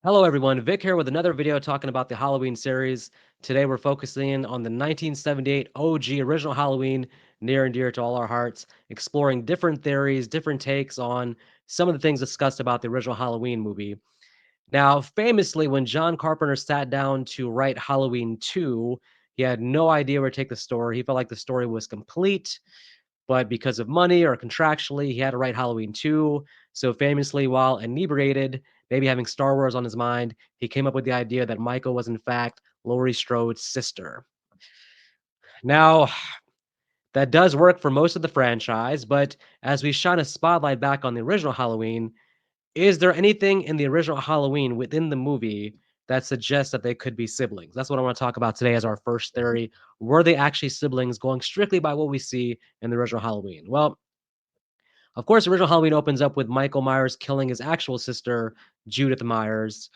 Hello, everyone. Vic here with another video talking about the Halloween series. Today, we're focusing on the 1978 OG original Halloween, near and dear to all our hearts, exploring different theories, different takes on some of the things discussed about the original Halloween movie. Now, famously, when John Carpenter sat down to write Halloween 2, he had no idea where to take the story. He felt like the story was complete, but because of money or contractually, he had to write Halloween 2. So famously, while inebriated, maybe having Star Wars on his mind, he came up with the idea that Michael was in fact Laurie Strode's sister. Now, that does work for most of the franchise, but as we shine a spotlight back on the original Halloween, is there anything in the original Halloween within the movie that suggests that they could be siblings? That's what I want to talk about today as our first theory. Were they actually siblings going strictly by what we see in the original Halloween? Well, of course, original Halloween opens up with Michael Myers killing his actual sister, Judith Myers.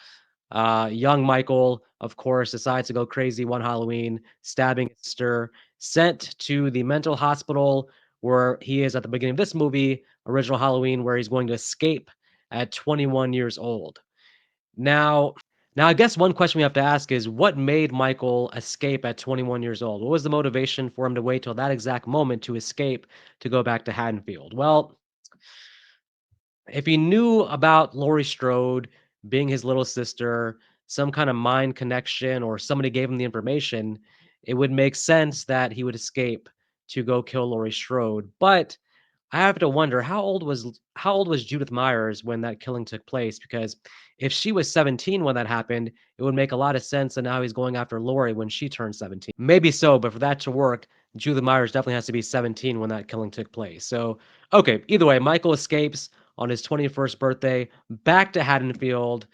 Young Michael, of course, decides to go crazy one Halloween, stabbing his sister, sent to the mental hospital where he is at the beginning of this movie, original Halloween, where he's going to escape at 21 years old. Now, now, I guess one question we have to ask is what made Michael escape at 21 years old? What was the motivation for him to wait till that exact moment to escape to go back to Haddonfield? Well, if he knew about Laurie Strode being his little sister, some kind of mind connection, or somebody gave him the information, it would make sense that he would escape to go kill Laurie Strode. But I have to wonder how old was Judith Myers when that killing took place? Because if she was 17 when that happened, it would make a lot of sense. And now he's going after Laurie when she turned 17. Maybe so, but for that to work, Judith Myers definitely has to be 17 when that killing took place. So, okay, either way, Michael escapes on his 21st birthday back to Haddonfield.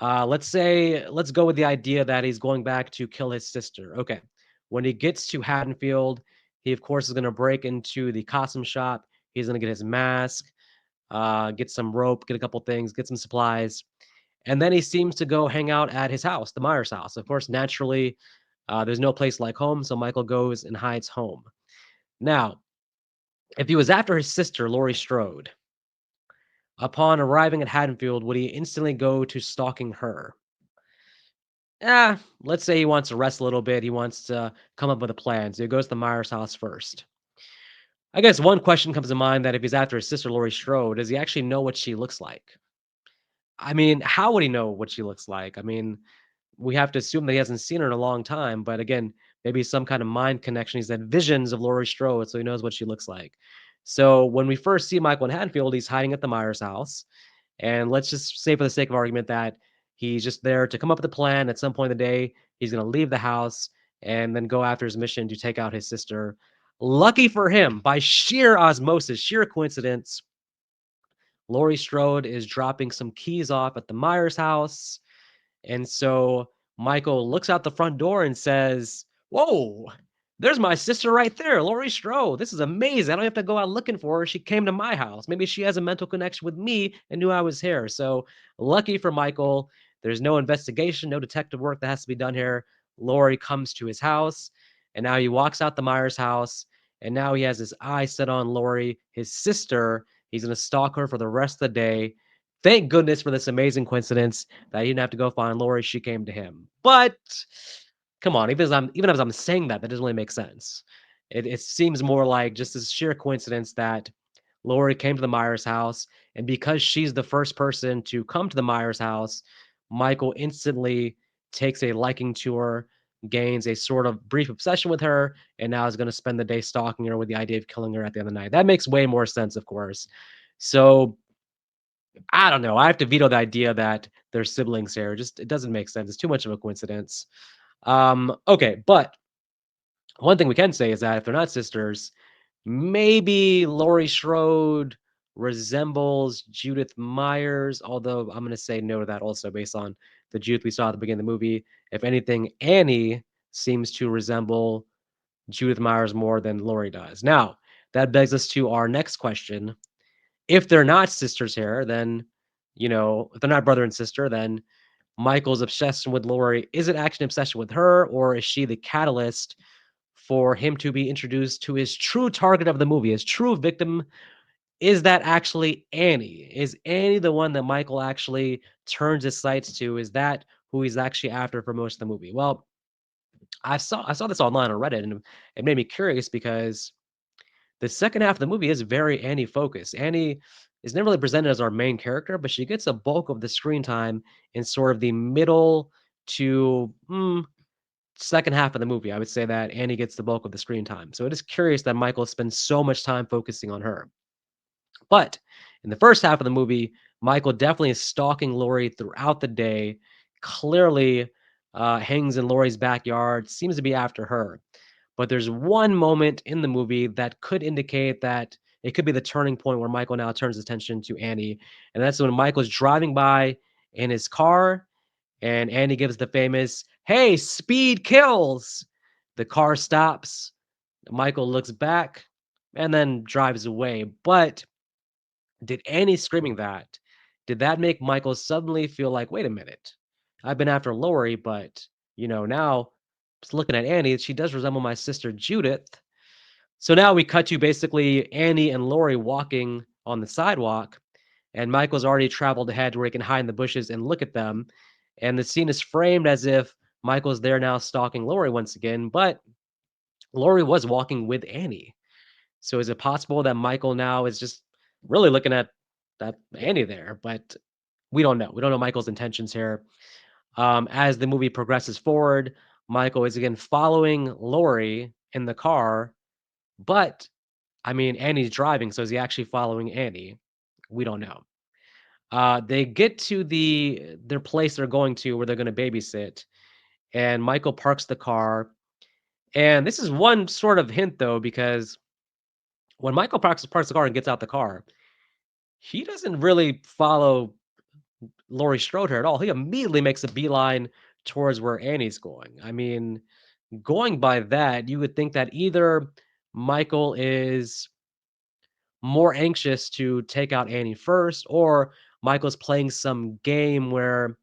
Let's go with the idea that he's going back to kill his sister. Okay. When he gets to Haddonfield, he of course is going to break into the costume shop. He's going to get his mask, get some rope, get a couple things, get some supplies. And then he seems to go hang out at his house, the Myers house. Of course, naturally, there's no place like home, so Michael goes and hides home. Now, if he was after his sister, Laurie Strode, upon arriving at Haddonfield, would he instantly go to stalking her? Let's say he wants to rest a little bit. He wants to come up with a plan. So he goes to the Myers house first. I guess one question comes to mind that if he's after his sister, Laurie Strode, does he actually know what she looks like? I mean, how would he know what she looks like? I mean, we have to assume that he hasn't seen her in a long time, but again, maybe some kind of mind connection. He's had visions of Laurie Strode, so he knows what she looks like. So when we first see Michael in Haddonfield, he's hiding at the Myers house. And let's just say, for the sake of argument, that he's just there to come up with a plan. At some point in the day, he's going to leave the house and then go after his mission to take out his sister. Lucky for him, by sheer osmosis, sheer coincidence, Laurie Strode is dropping some keys off at the Myers house. And so Michael looks out the front door and says, "Whoa, there's my sister right there, Laurie Strode. This is amazing. I don't have to go out looking for her. She came to my house. Maybe she has a mental connection with me and knew I was here." So lucky for Michael, there's no investigation, no detective work that has to be done here. Laurie comes to his house, and now he walks out the Myers house, and now he has his eye set on Laurie, his sister. He's going to stalk her for the rest of the day. Thank goodness for this amazing coincidence that he didn't have to go find Laurie, she came to him. But come on, even as I'm saying that, that doesn't really make sense. It seems more like just this sheer coincidence that Laurie came to the Myers house, and because she's the first person to come to the Myers house, Michael instantly takes a liking to her, gains a sort of brief obsession with her, and now is going to spend the day stalking her with the idea of killing her at the end of the night. That makes way more sense, of course. So I don't know. I have to veto the idea that they're siblings here. Just it doesn't make sense. It's too much of a coincidence. Okay, but one thing we can say is that if they're not sisters, maybe Laurie Strode resembles Judith Myers, although I'm going to say no to that also based on the Judith we saw at the beginning of the movie. If anything, Annie seems to resemble Judith Myers more than Laurie does. Now, that begs us to our next question. If they're not sisters here, then, if they're not brother and sister, then Michael's obsession with Laurie, is it actually an obsession with her, or is she the catalyst for him to be introduced to his true target of the movie, his true victim, is that actually Annie? Is Annie the one that Michael actually turns his sights to? Is that who he's actually after for most of the movie? Well, I saw this online on Reddit, and it made me curious because the second half of the movie is very Annie focused. Annie is never really presented as our main character, but she gets a bulk of the screen time in sort of the middle to second half of the movie. I would say that Annie gets the bulk of the screen time. So it is curious that Michael spends so much time focusing on her. But in the first half of the movie, Michael definitely is stalking Laurie throughout the day, clearly hangs in Laurie's backyard, seems to be after her. But there's one moment in the movie that could indicate that it could be the turning point where Michael now turns attention to Annie. And that's when Michael's driving by in his car and Annie gives the famous, "Hey, speed kills." The car stops. Michael looks back and then drives away. But did Annie screaming that, did that make Michael suddenly feel like, "Wait a minute. I've been after Laurie, but, now just looking at Annie, she does resemble my sister Judith." So now we cut to basically Annie and Laurie walking on the sidewalk, and Michael's already traveled ahead where he can hide in the bushes and look at them. And the scene is framed as if Michael's there now stalking Laurie once again, but Laurie was walking with Annie. So is it possible that Michael now is just really looking at that Annie there? But we don't know. We don't know Michael's intentions here. As the movie progresses forward, Michael is again following Laurie in the car, but I mean, Annie's driving, so is he actually following Annie? We don't know. They get to their place they're going to where they're gonna babysit, and Michael parks the car. And this is one sort of hint though, because when Michael parks the car and gets out the car, he doesn't really follow Laurie Strode here at all. He immediately makes a beeline towards where Annie's going. I mean, going by that, you would think that either Michael is more anxious to take out Annie first, or Michael's playing some game where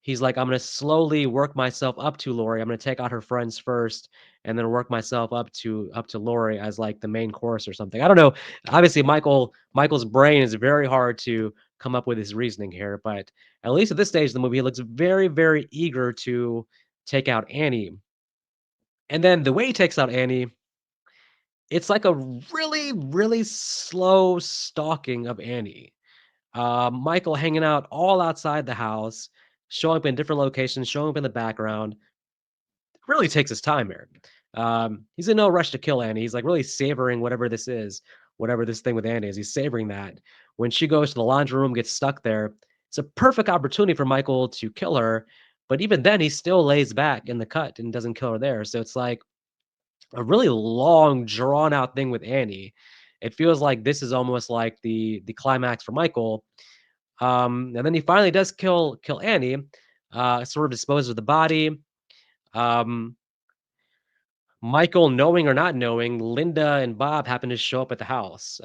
he's like, "I'm gonna slowly work myself up to Laurie. I'm gonna take out her friends first, and then work myself up to Laurie as like the main course or something." I don't know. Obviously, Michael's brain is very hard to come up with his reasoning here, but at least at this stage of the movie, he looks very, very eager to take out Annie. And then the way he takes out Annie, it's like a really, really slow stalking of Annie. Michael hanging out all outside the house, showing up in different locations, showing up in the background. Really takes his time here. He's in no rush to kill Annie. He's like really savoring whatever this is, whatever this thing with Annie is. He's savoring that. When she goes to the laundry room, gets stuck there, it's a perfect opportunity for Michael to kill her. But even then, he still lays back in the cut and doesn't kill her there. So it's like a really long, drawn out thing with Annie. It feels like this is almost like the climax for Michael. And then he finally does kill Annie, sort of disposes of the body. Um, Michael, knowing or not knowing, Linda and Bob happen to show up at the house.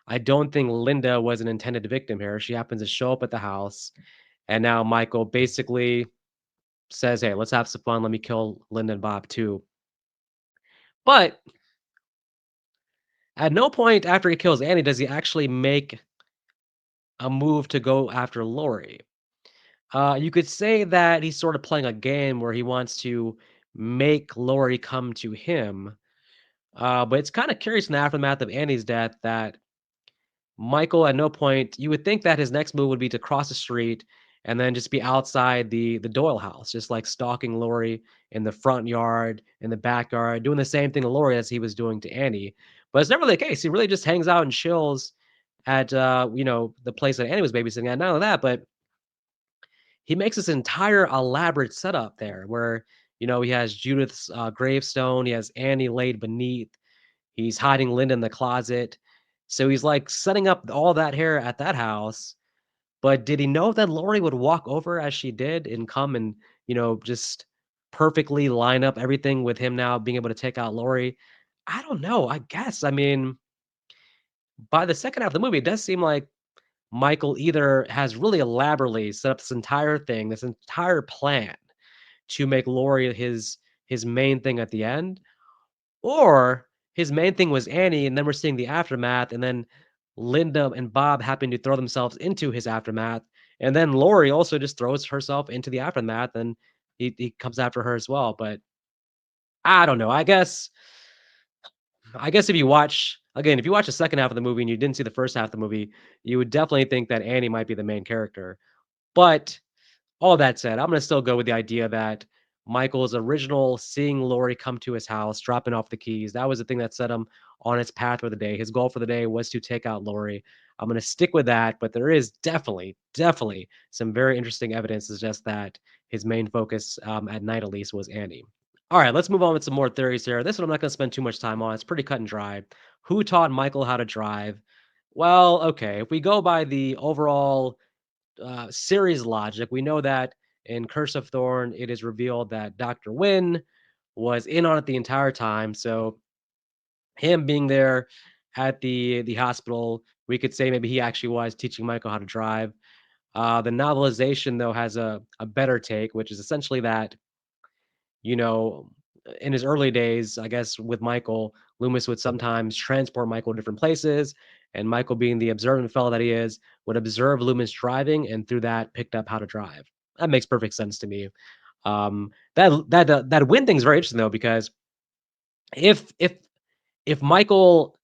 I don't think Linda was an intended victim here. She happens to show up at the house, and now Michael basically says, "Hey, let's have some fun. Let me kill Linda and Bob too." But at no point after he kills Annie does he actually make a move to go after Laurie. You could say that he's sort of playing a game where he wants to make Laurie come to him. But it's kind of curious in the aftermath of Annie's death that Michael, at no point, you would think that his next move would be to cross the street and then just be outside the Doyle house, just like stalking Laurie in the front yard, in the backyard, doing the same thing to Laurie as he was doing to Annie. But it's never the case. He really just hangs out and chills at the place that Annie was babysitting at. Not only that, but he makes this entire elaborate setup there where he has Judith's gravestone, he has Annie laid beneath, he's hiding Linda in the closet. So he's like setting up all that hair at that house. But did he know that Laurie would walk over as she did and come and just perfectly line up everything with him now being able to take out Laurie? I don't know. I guess. I mean, by the second half of the movie, it does seem like Michael either has really elaborately set up this entire thing, this entire plan to make Laurie his main thing at the end, or his main thing was Annie, and then we're seeing the aftermath, and then Linda and Bob happen to throw themselves into his aftermath, and then Laurie also just throws herself into the aftermath, and he comes after her as well. But I don't know. I guess if you watch again, if you watch the second half of the movie and you didn't see the first half of the movie, you would definitely think that Annie might be the main character. But all that said, I'm gonna still go with the idea that Michael's original seeing Laurie come to his house, dropping off the keys, that was the thing that set him on his path for the day. His goal for the day was to take out Laurie. I'm gonna stick with that, but there is definitely some very interesting evidence to suggest that his main focus, at night at least, was Annie. All right, let's move on with some more theories here. This one I'm not gonna spend too much time on. It's pretty cut and dry. Who taught Michael how to drive? Well, okay, if we go by the overall series logic, we know that in Curse of Thorn, it is revealed that Dr. Wynn was in on it the entire time. So him being there at the hospital, we could say maybe he actually was teaching Michael how to drive. The novelization though has a better take, which is essentially that you know in his early days, I guess with Michael, Loomis would sometimes transport Michael to different places, and Michael, being the observant fellow that he is, would observe Loomis driving, and through that picked up how to drive. That makes perfect sense to me. That win thing is very interesting though because if if if Michael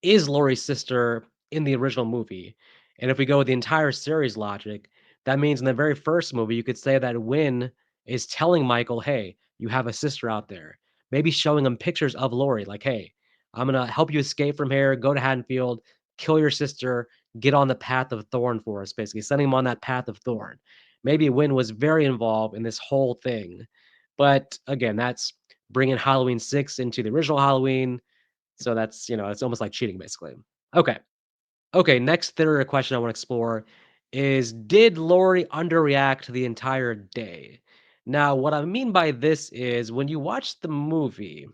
is Laurie's sister in the original movie, and if we go with the entire series logic, that means in the very first movie, you could say that Win is telling Michael, "Hey, you have a sister out there." Maybe showing him pictures of Laurie, like, "Hey, I'm gonna help you escape from here, go to Haddonfield, kill your sister, get on the path of Thorn for us," basically sending him on that path of Thorn. Maybe Win was very involved in this whole thing. But again, that's bringing Halloween 6 into the original Halloween, so that's it's almost like cheating basically. Okay. Okay, next theory or question I want to explore is, did Laurie underreact the entire day? Now, what I mean by this is when you watch the movie,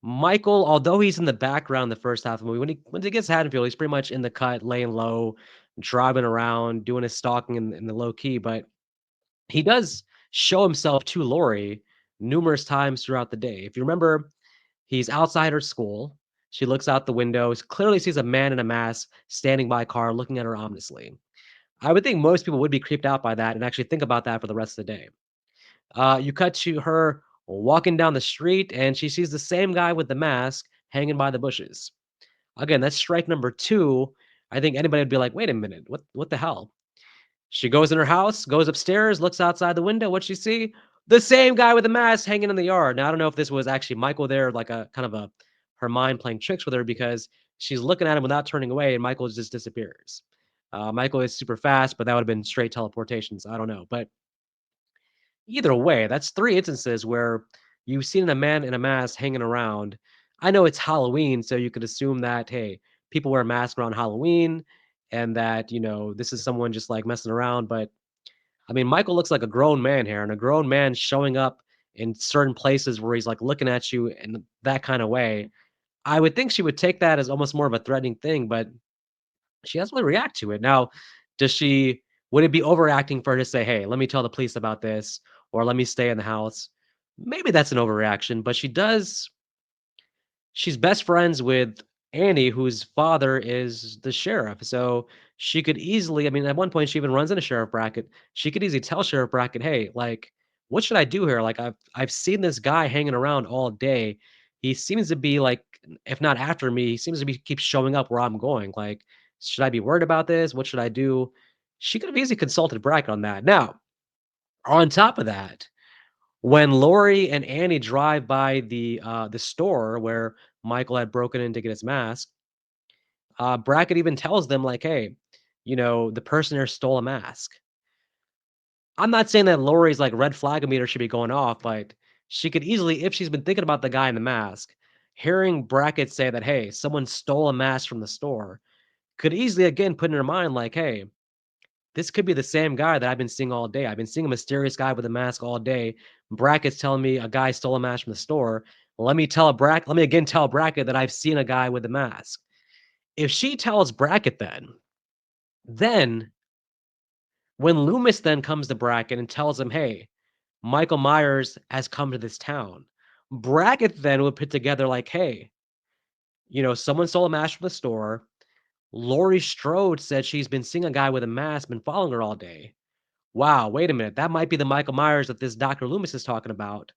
Michael, although he's in the background the first half of the movie, when he gets to Haddonfield, he's pretty much in the cut, laying low, driving around, doing his stalking in the low key, but he does show himself to Laurie numerous times throughout the day. If you remember, he's outside her school. She looks out the window, clearly sees a man in a mask standing by a car looking at her ominously. I would think most people would be creeped out by that and actually think about that for the rest of the day. You cut to her walking down the street and she sees the same guy with the mask hanging by the bushes. Again, that's strike number two. I think anybody would be like, wait a minute, what the hell? She goes in her house, goes upstairs, looks outside the window. What'd she see? The same guy with the mask hanging in the yard. Now, I don't know if this was actually Michael there, like a kind of a her mind playing tricks with her because she's looking at him without turning away, and Michael just disappears. Michael is super fast, but that would have been straight teleportation. So I don't know. But either way, that's three instances where you've seen a man in a mask hanging around. I know it's Halloween, so you could assume that, hey, people wear masks around Halloween and that this is someone just like messing around. But I mean, Michael looks like a grown man here, and a grown man showing up in certain places where he's like looking at you in that kind of way. I would think she would take that as almost more of a threatening thing, but she doesn't really react to it. Now, does she would it be overacting for her to say, "Hey, let me tell the police about this," or "Let me stay in the house"? Maybe that's an overreaction, but she's best friends with Annie, whose father is the sheriff. So she could easily, I mean, at one point she even runs into Sheriff Brackett. She could easily tell Sheriff Brackett, "Hey, like, what should I do here? Like, I've seen this guy hanging around all day. He seems to be like, if not after me, he seems to be keeps showing up where I'm going. Like, should I be worried about this? What should I do?" She could have easily consulted Brackett on that. Now, on top of that, when Laurie and Annie drive by the store where Michael had broken in to get his mask, Brackett even tells them like, "Hey, the person here stole a mask." I'm not saying that Laurie's like red flag meter should be going off, but she could easily, if she's been thinking about the guy in the mask, hearing Brackett say that, "Hey, someone stole a mask from the store," could easily again put in her mind like, "Hey, this could be the same guy that I've been seeing all day. I've been seeing a mysterious guy with a mask all day. Brackett's telling me a guy stole a mask from the store. Let me again tell Brackett that I've seen a guy with a mask." If she tells Brackett then when Loomis then comes to Brackett and tells him, "Hey, Michael Myers has come to this town," Brackett then would put together like, "Hey, someone stole a mask from the store. Laurie Strode said she's been seeing a guy with a mask been following her all day. Wow, wait a minute. That might be the Michael Myers that this Dr. Loomis is talking about.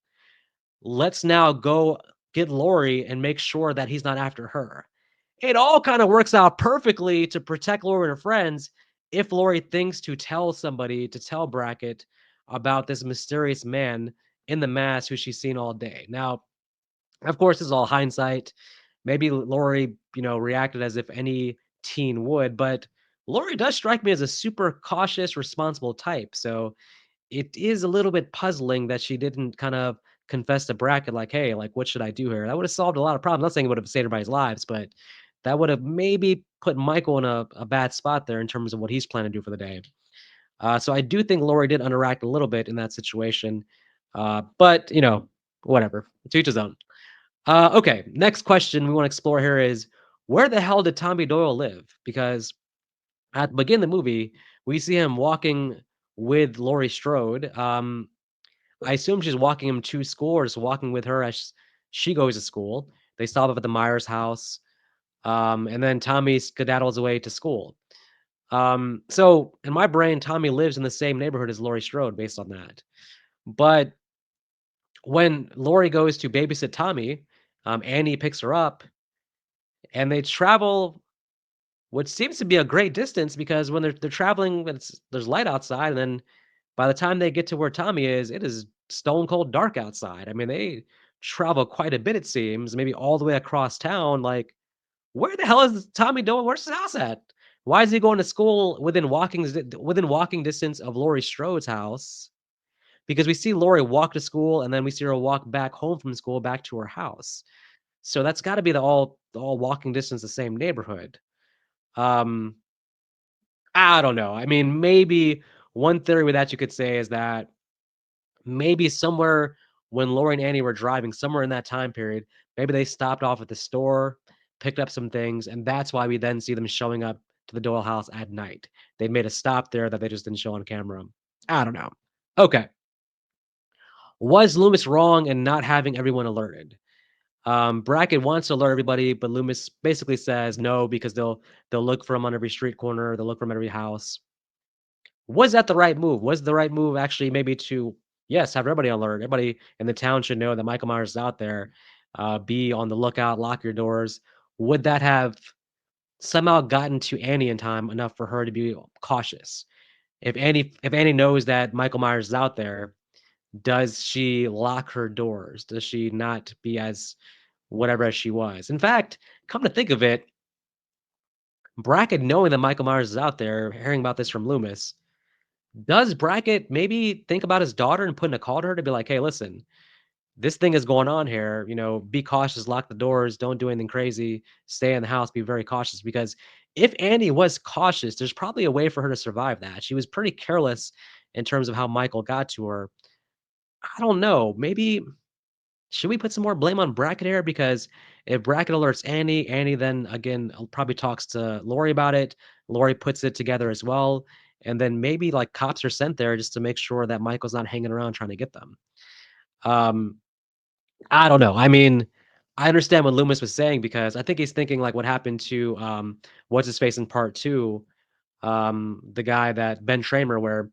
Let's now go get Laurie and make sure that he's not after her. It all kind of works out perfectly to protect Laurie and her friends if Laurie thinks to tell somebody, to tell Brackett about this mysterious man in the mask who she's seen all day. Now, of course, this is all hindsight. Maybe Laurie, reacted as if any teen would, but Laurie does strike me as a super cautious, responsible type. So it is a little bit puzzling that she didn't kind of confess to Brackett, like, "Hey, like, what should I do here?" That would have solved a lot of problems. Not saying it would have saved everybody's lives, but that would have maybe put Michael in a bad spot there in terms of what he's planning to do for the day. So I do think Laurie did underact a little bit in that situation. But, whatever. To each his own. Okay, next question we want to explore here is where the hell did Tommy Doyle live? Because at the beginning of the movie, we see him walking with Laurie Strode. I assume she's walking him to school or just walking with her as she goes to school. They stop up at the Myers house, and then Tommy skedaddles away to school. So in my brain, Tommy lives in the same neighborhood as Laurie Strode based on that. But when Laurie goes to babysit Tommy, Annie picks her up and they travel what seems to be a great distance because when they're traveling, there's light outside, and then by the time they get to where Tommy is, it is stone cold dark outside. I mean, they travel quite a bit, it seems, maybe all the way across town. Like, where the hell is Tommy doing? Where's his house at? Why is he going to school within walking distance of Laurie Strode's house? Because we see Laurie walk to school and then we see her walk back home from school back to her house. So that's got to be the all walking distance, the same neighborhood. Um, I don't know. I mean, maybe one theory with that you could say is that maybe somewhere when Laurie and Annie were driving, somewhere in that time period, maybe they stopped off at the store, picked up some things, and that's why we then see them showing up to the Doyle house at night. They made a stop there that they just didn't show on camera. I don't know. Okay. Was Loomis wrong in not having everyone alerted? Brackett wants to alert everybody, but Loomis basically says no because they'll look for him on every street corner, they'll look for him at every house. Was that the right move? Was the right move actually maybe to, yes, have everybody alert? Everybody in the town should know that Michael Myers is out there. Be on the lookout, lock your doors. Would that have somehow gotten to Annie in time enough for her to be cautious? If Annie knows that Michael Myers is out there, does she lock her doors? Does she not be as whatever as she was? In fact, come to think of it, Brackett knowing that Michael Myers is out there, hearing about this from Loomis, does Brackett maybe think about his daughter and putting a call to her to be like, "Hey, listen, this thing is going on here. Be cautious, lock the doors, don't do anything crazy, stay in the house, be very cautious." Because if Andy was cautious, there's probably a way for her to survive that. She was pretty careless in terms of how Michael got to her. I don't know. Maybe should we put some more blame on Brackett here? Because if Brackett alerts Annie, Annie then again probably talks to Laurie about it. Laurie puts it together as well. And then maybe like cops are sent there just to make sure that Michael's not hanging around trying to get them. Um, I don't know. I mean, I understand what Loomis was saying because I think he's thinking like what happened to what's his face in part two, the guy that Ben Tramer, where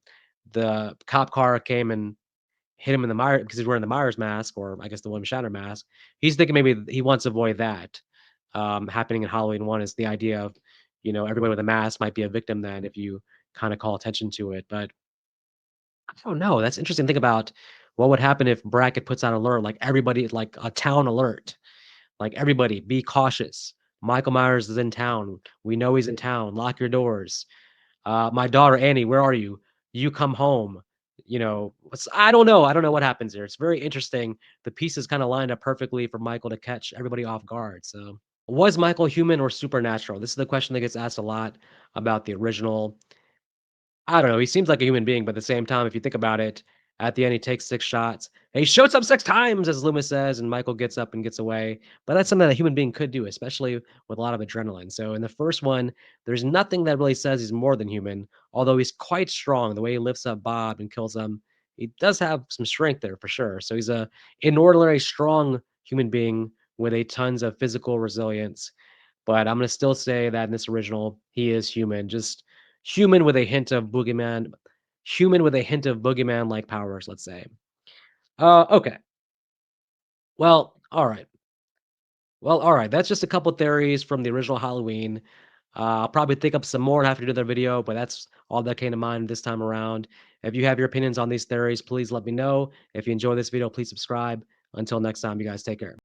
the cop car came and hit him in the Myers because he's wearing the Myers mask, or I guess the William Shatner mask. He's thinking maybe he wants to avoid that happening in Halloween one is the idea of, everybody with a mask might be a victim then if you kind of call attention to it. But I don't know. That's interesting to think about what would happen if Brackett puts out an alert, like everybody, like a town alert, like everybody be cautious. Michael Myers is in town. We know he's in town. Lock your doors. My daughter Annie, where are you? You come home. I don't know. I don't know what happens here. It's very interesting. The pieces kind of lined up perfectly for Michael to catch everybody off guard. So, was Michael human or supernatural? This is the question that gets asked a lot about the original. I don't know, he seems like a human being, but at the same time, if you think about it, at the end, he takes 6 shots. And he shoots up 6 times, as Loomis says, and Michael gets up and gets away. But that's something that a human being could do, especially with a lot of adrenaline. So in the first one, there's nothing that really says he's more than human, although he's quite strong. The way he lifts up Bob and kills him, he does have some strength there for sure. So he's a inordinately strong human being with a tons of physical resilience. but I'm gonna still say that in this original, he is human, just human with a hint of boogeyman-like powers, let's say. Okay. Well, alright. Well, alright, that's just a couple theories from the original Halloween. I'll probably think up some more and have to do another video, but that's all that came to mind this time around. If you have your opinions on these theories, please let me know. If you enjoy this video, please subscribe. Until next time, you guys take care.